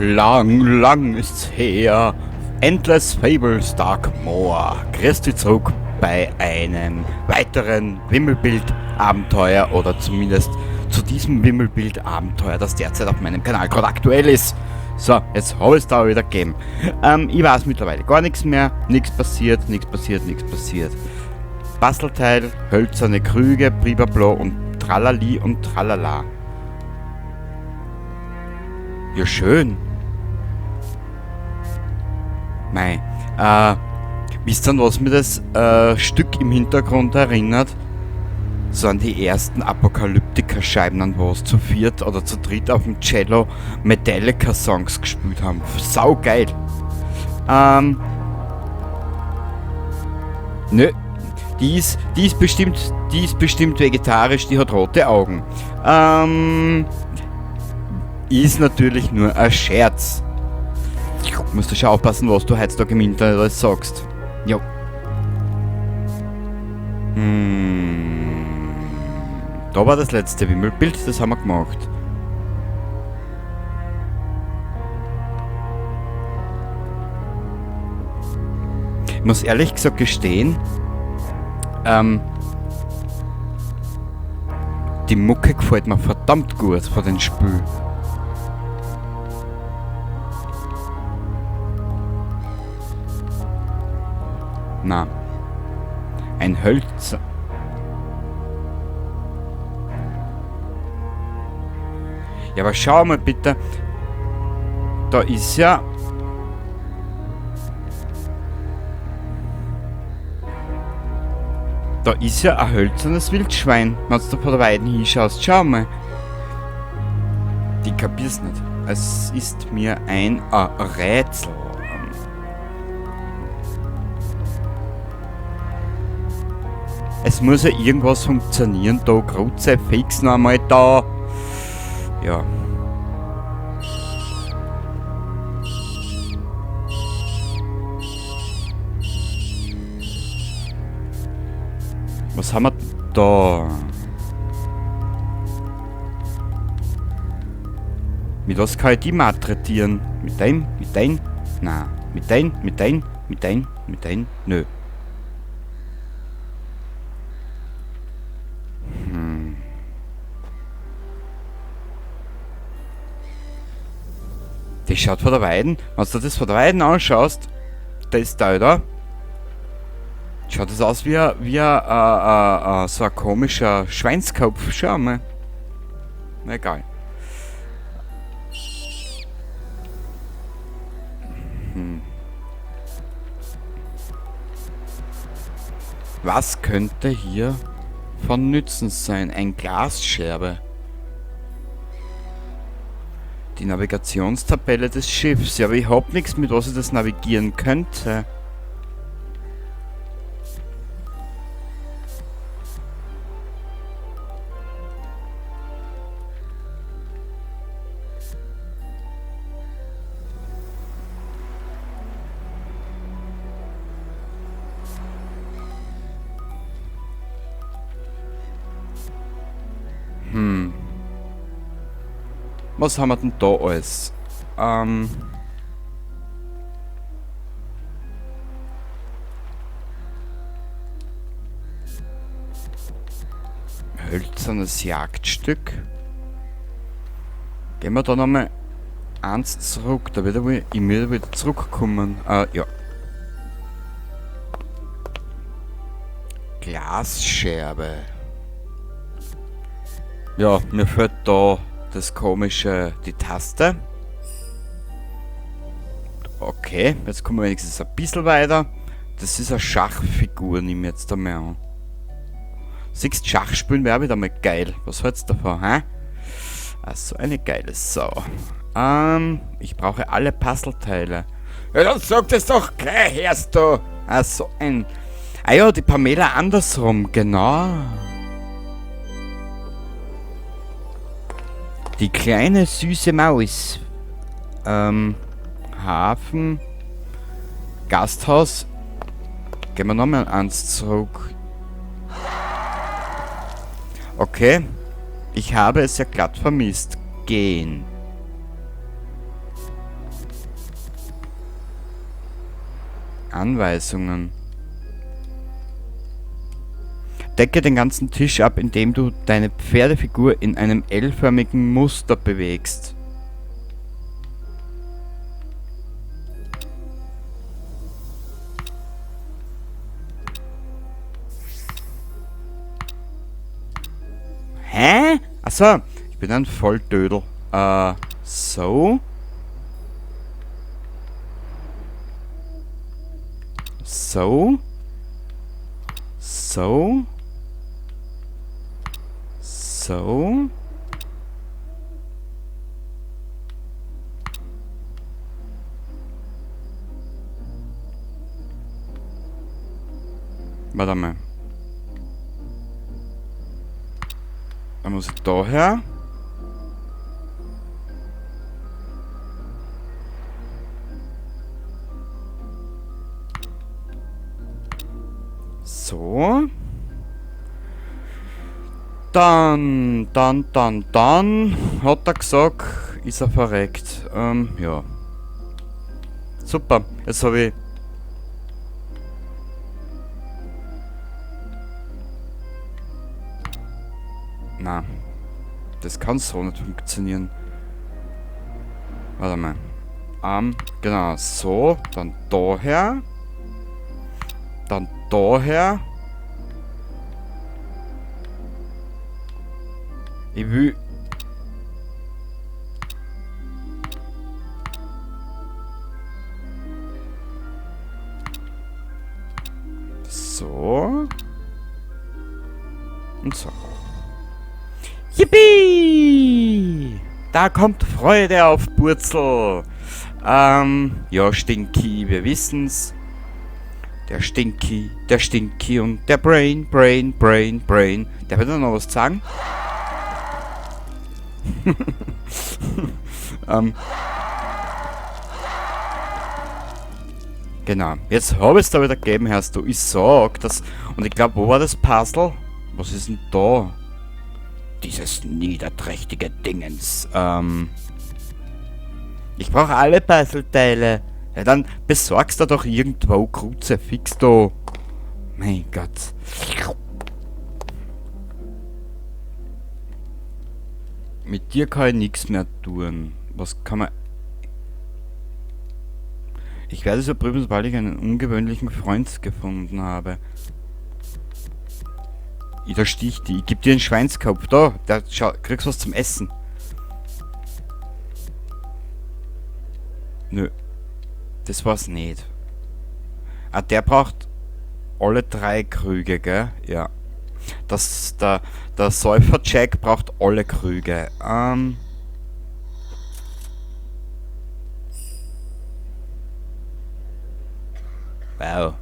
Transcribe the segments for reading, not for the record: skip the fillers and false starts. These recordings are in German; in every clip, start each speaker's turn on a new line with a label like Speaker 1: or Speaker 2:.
Speaker 1: Lang, lang ist's her. Endless Fables Dark Moor. Grüß dich zurück bei einem weiteren Wimmelbild-Abenteuer oder zumindest zu diesem Wimmelbild-Abenteuer, das derzeit auf meinem Kanal gerade aktuell ist. So, jetzt habe ich es da wieder gegeben. Ich weiß mittlerweile gar nichts mehr. Nichts passiert. Bastelteil, hölzerne Krüge, Bribablo und Tralali und Tralala. Ja, schön. Mei. Wisst ihr, was mir das Stück im Hintergrund erinnert? So an die ersten Apokalyptiker-Scheiben, an was zu viert oder zu dritt auf dem Cello Metallica-Songs gespielt haben. Sau geil. Nö. Die ist bestimmt vegetarisch, die hat rote Augen. Ist natürlich nur ein Scherz. Musst du schon aufpassen, was du heutzutage im Internet alles sagst. Jo. Da war das letzte Wimmelbild, das haben wir gemacht. Ich muss ehrlich gesagt gestehen, die Mucke gefällt mir verdammt gut von den Spiel. Na, ein Hölzer. Ja, aber schau mal bitte. Da ist ja. Da ist ja ein hölzernes Wildschwein, wenn du von der Weiden hinschaust. Schau mal. Die kapier's nicht. Es ist mir ein Rätsel. Es muss ja irgendwas funktionieren, da Grutze, fix noch einmal da. Ja. Was haben wir da? Mit was kann ich die malträtieren? Mit dem? Na. Mit dem? Nö. Die schaut von der Weiden. Wenn du das von der Weiden anschaust, da ist da, oder? Schaut das aus wie so ein komischer Schweinskopf. Schau mal. Na egal. Was könnte hier von Nützen sein? Ein Glasscherbe. Die Navigationstabelle des Schiffs. Ja, aber ich hab nichts, mit was ich das navigieren könnte. Was haben wir denn da alles? Hölzernes Jagdstück. Gehen wir da nochmal eins zurück. Da wird ich wieder zurückkommen. Ja. Glasscherbe. Ja, mir fällt da das komische, die Taste. Okay, jetzt kommen wir wenigstens ein bisschen weiter. Das ist eine Schachfigur, nehme ich jetzt einmal an. Siehst, Schach spielen wäre wieder mal geil. Was hältst du davon, hä? Also eine geile Sau. Ich brauche alle Puzzleteile. Ja, dann sag das doch gleich, hörst du. Also ein... Ah ja, die Pamela andersrum, genau. Die kleine süße Maus. Hafen. Gasthaus. Gehen wir nochmal eins zurück. Okay. Ich habe es ja glatt vermisst. Gehen. Anweisungen. Decke den ganzen Tisch ab, indem du deine Pferdefigur in einem L-förmigen Muster bewegst. Hä? Achso, ich bin ein Volltödel. So. So. So. So. Warte mal. Dann muss ich da her. So. Dann hat er gesagt, ist er verreckt. Ja. Super. Jetzt habe ich... Na, das kann so nicht funktionieren. Warte mal. Genau, so. Dann daher. Dann daher. Ich will... So. Und so. Yippie! Da kommt Freude auf Burzel. Ja, Stinky, wir wissen's. Der Stinky und der Brain. Der wird noch was sagen. Genau. Jetzt habe ich es da wieder gegeben, hörst du. Ich sag das. Und ich glaube, wo war das Puzzle? Was ist denn da? Dieses niederträchtige Dingens. Ich brauche alle Puzzleteile. Ja, dann besorgst du doch irgendwo Kruzifix da. Mein Gott. Mit dir kann ich nichts mehr tun. Was kann man... Ich werde es überprüfen, sobald ich einen ungewöhnlichen Freund gefunden habe. Da sticht die. Ich geb dir einen Schweinskopf. Da, kriegst was zum Essen. Nö. Das war's nicht. Ah, der braucht alle 3 Krüge, gell? Ja. Der Säufer-Jack braucht alle Krüge. Wow.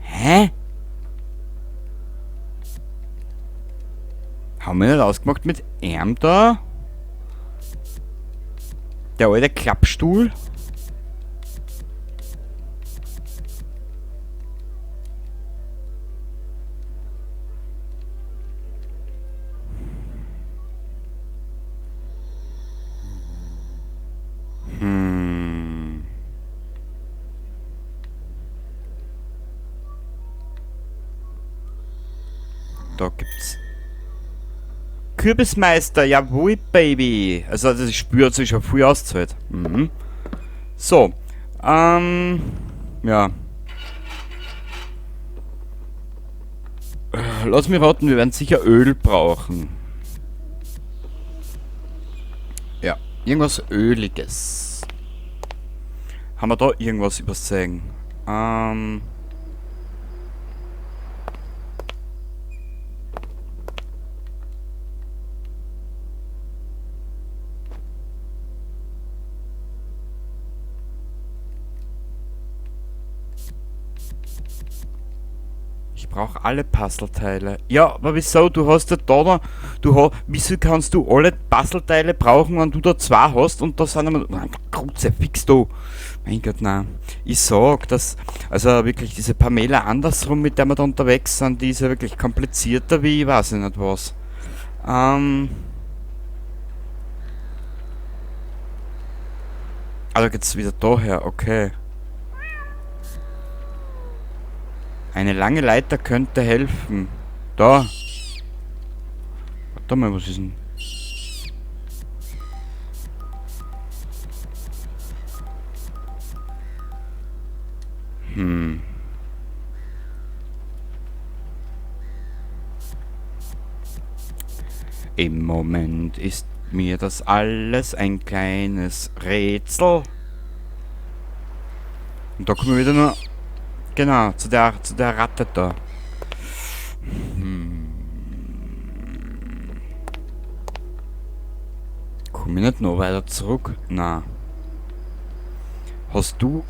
Speaker 1: Hä? Haben wir nicht ausgemacht mit ihm da? Der alte Klappstuhl? Da gibt's Kürbismeister, jawohl, Baby. Also das spürt sich schon früh auszahlt. Mhm. So. Ja. Lass mich raten, wir werden sicher Öl brauchen. Ja, irgendwas Öliges. Haben wir da irgendwas übersehen? brauche alle Puzzleteile. Ja, aber wieso? Du hast ja da, wieso kannst du alle Puzzleteile brauchen, wenn du da zwei hast und da sind einmal, Krutze, fix du. Mein Gott, nein. Ich sag, dass, also wirklich diese Pamela andersrum, mit der wir da unterwegs sind, die ist ja wirklich komplizierter wie ich weiß nicht was. Also geht's wieder daher, okay. Eine lange Leiter könnte helfen. Da. Warte mal, was ist denn? Im Moment ist mir das alles ein kleines Rätsel. Und da kommen wir wieder nur... Genau, zu der Ratte da. Komm ich nicht noch weiter zurück? Na. Hast du...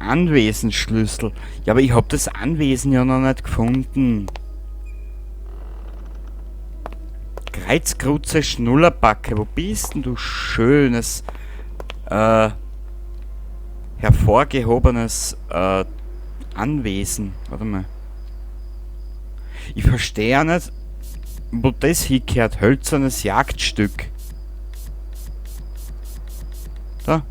Speaker 1: Anwesensschlüssel? Ja, aber ich hab das Anwesen ja noch nicht gefunden. Kreuzkrutze Schnullerbacke, wo bist denn du schönes, hervorgehobenes, Anwesen? Warte mal. Ich verstehe ja nicht, wo das hingehört. Hölzernes Jagdstück. Da.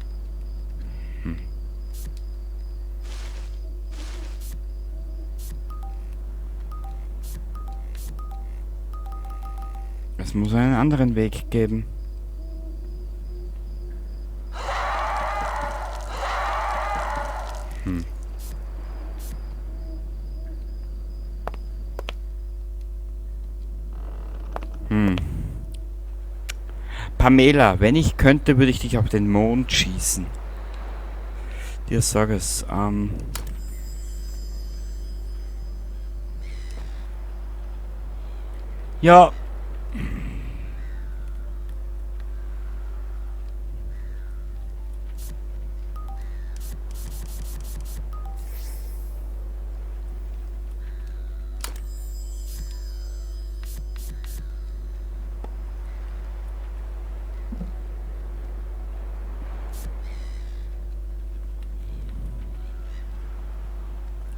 Speaker 1: Es muss einen anderen Weg geben. Pamela, wenn ich könnte, würde ich dich auf den Mond schießen. Dir sag es, ja.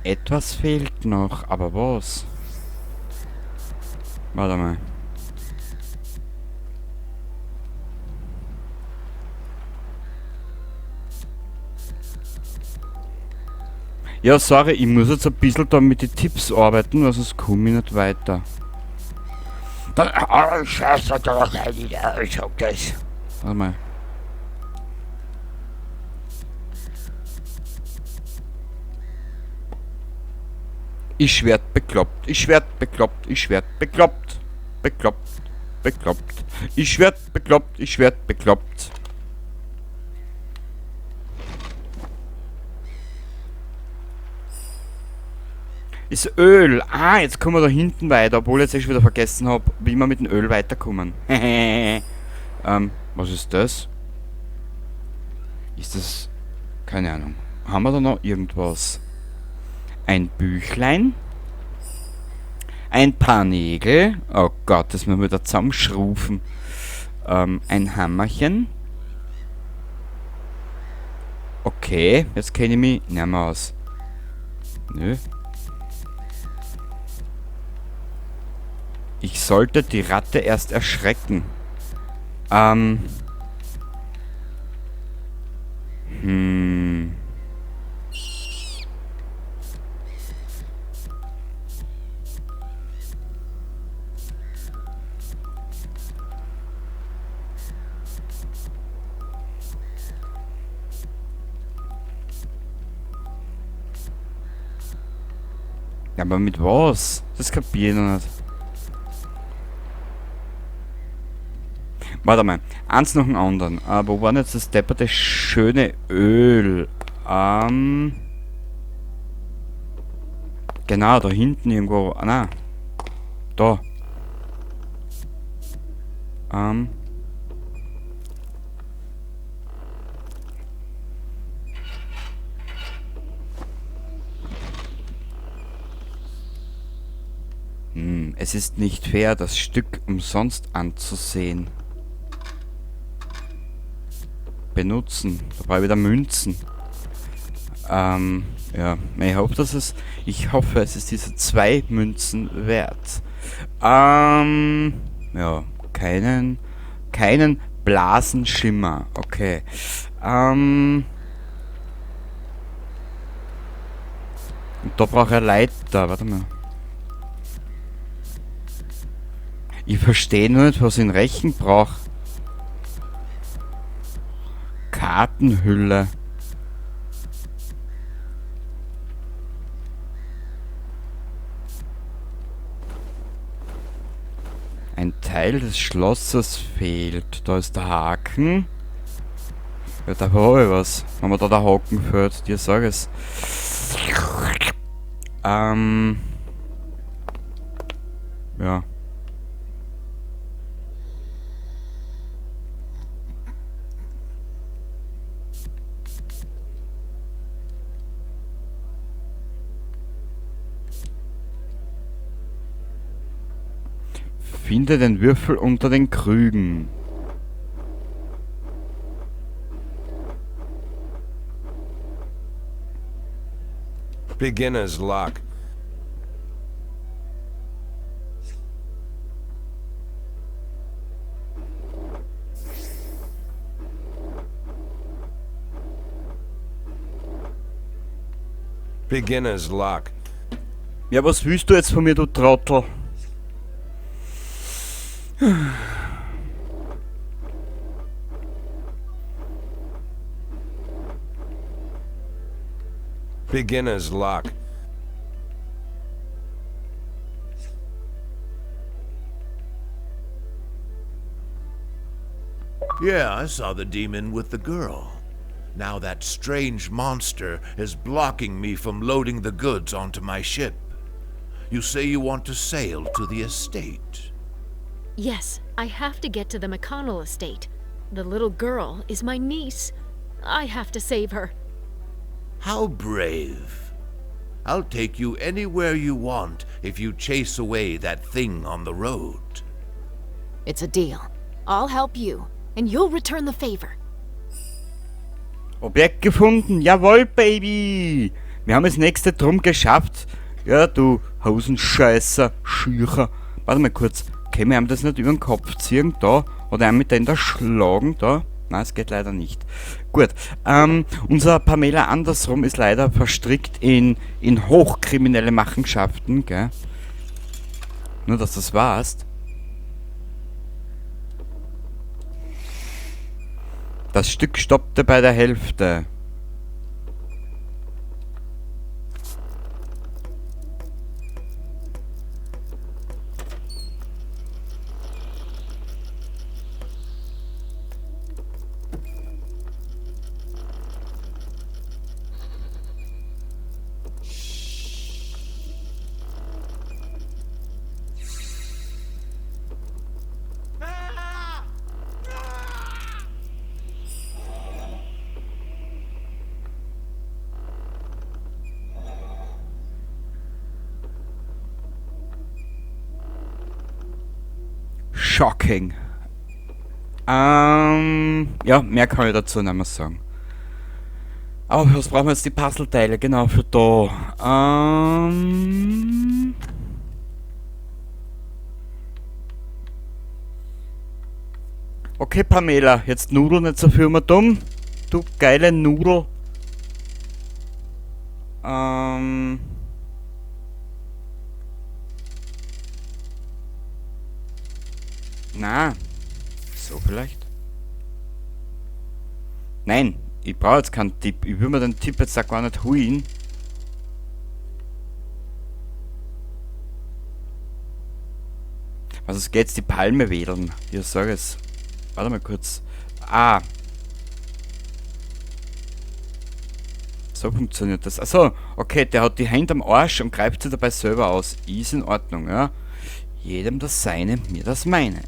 Speaker 1: Etwas fehlt noch, aber was? Warte mal. Ja, sorry, ich muss jetzt ein bisschen da mit den Tipps arbeiten, weil sonst komme ich nicht weiter. Scheiße, da ich sag das. Warte mal. Ich werd bekloppt, ich werd bekloppt, ich werd bekloppt. Bekloppt, bekloppt. Ich werd bekloppt, ich werd bekloppt. Ist Öl. Ah, jetzt kommen wir da hinten weiter, obwohl ich jetzt schon wieder vergessen habe, wie wir mit dem Öl weiterkommen. Was ist das? Ist das... Keine Ahnung. Haben wir da noch irgendwas? Ein Büchlein. Ein paar Nägel. Oh Gott, das müssen wir wieder zusammenschrufen. Ein Hammerchen. Okay, jetzt kenne ich mich nicht mehr aus. Nö. Ich sollte die Ratte erst erschrecken. Ja, aber mit was? Das kapiere ich noch nicht. Warte mal, eins nach dem anderen. Wo war denn jetzt das depperte schöne Öl? Genau, da hinten irgendwo. Ah, nein. Da. Es ist nicht fair, das Stück umsonst anzusehen. Benutzen. Da brauche ich wieder Münzen. Ja. Ich hoffe, es ist diese 2 Münzen wert. Ja. Keinen Blasenschimmer. Okay. Und da brauche ich eine Leiter. Warte mal. Ich verstehe nur nicht, was ich in Rechen brauche. Kartenhülle. Ein Teil des Schlosses fehlt. Da ist der Haken. Ja, da habe ich was. Wenn mir da der Haken fehlt, dir sag es. Ja. Finde den Würfel unter den Krügen.
Speaker 2: Beginner's luck. Beginner's luck.
Speaker 1: Ja, was willst du jetzt von mir, du Trottel?
Speaker 2: Beginner's luck.
Speaker 3: Yeah, I saw the demon with the girl. Now that strange monster is blocking me from loading the goods onto my ship. You say you want to sail to the estate.
Speaker 4: Yes, I have to get to the McConnell estate. The little girl is my niece. I have to save her.
Speaker 3: How brave. I'll take you anywhere you want if you chase away that thing on the road.
Speaker 4: It's a deal. I'll help you, and you'll return the favor.
Speaker 1: Objekt gefunden. Jawohl, Baby. Wir haben das nächste drum geschafft. Ja, du Hosenscheißer, Schücher. Warte mal kurz. Können wir ihm das nicht über den Kopf ziehen? Da? Oder einen mit den da schlagen? Da? Nein, es geht leider nicht. Gut. Unser Pamela Andersrum ist leider verstrickt in hochkriminelle Machenschaften, gell? Nur, dass du das weißt. Das Stück stoppte bei der Hälfte. Shocking. Ja, mehr kann ich dazu nicht mehr sagen. Aber was brauchen wir jetzt? Die Puzzleteile, genau, für da. Okay, Pamela, jetzt Nudel nicht so viel mehr dumm. Du geile Nudel. Na, so vielleicht? Nein, ich brauche jetzt keinen Tipp. Ich will mir den Tipp jetzt auch gar nicht holen. Also es geht jetzt die Palme wedeln. Ich sage es. Warte mal kurz. Ah. So funktioniert das. Achso, okay, der hat die Hände am Arsch und greift sie dabei selber aus. Ist in Ordnung, ja. Jedem das Seine, mir das Meine.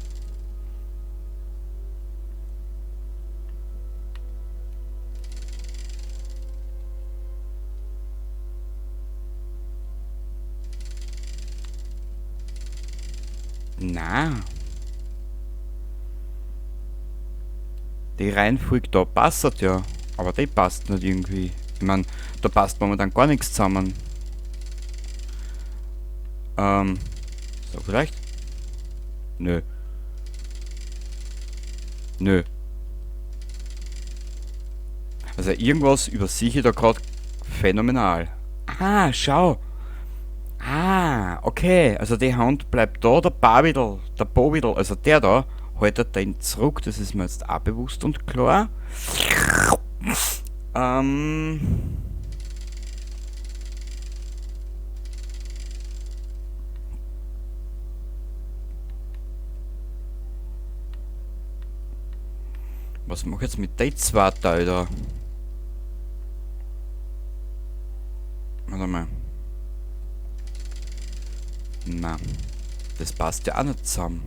Speaker 1: Na. Die Reihenfolge da passt ja. Aber die passt nicht irgendwie. Ich mein, da passt momentan gar nichts zusammen. So vielleicht? Nö. Nö. Also irgendwas übersehe ich da gerade phänomenal. Ah, schau. Ah, okay. Also die Hand bleibt da, der Bobidel, also der da, haltet den zurück. Das ist mir jetzt auch bewusst und klar. Was mache ich jetzt mit den zwei Teilen da? Warte mal. Na, das passt ja auch nicht zusammen.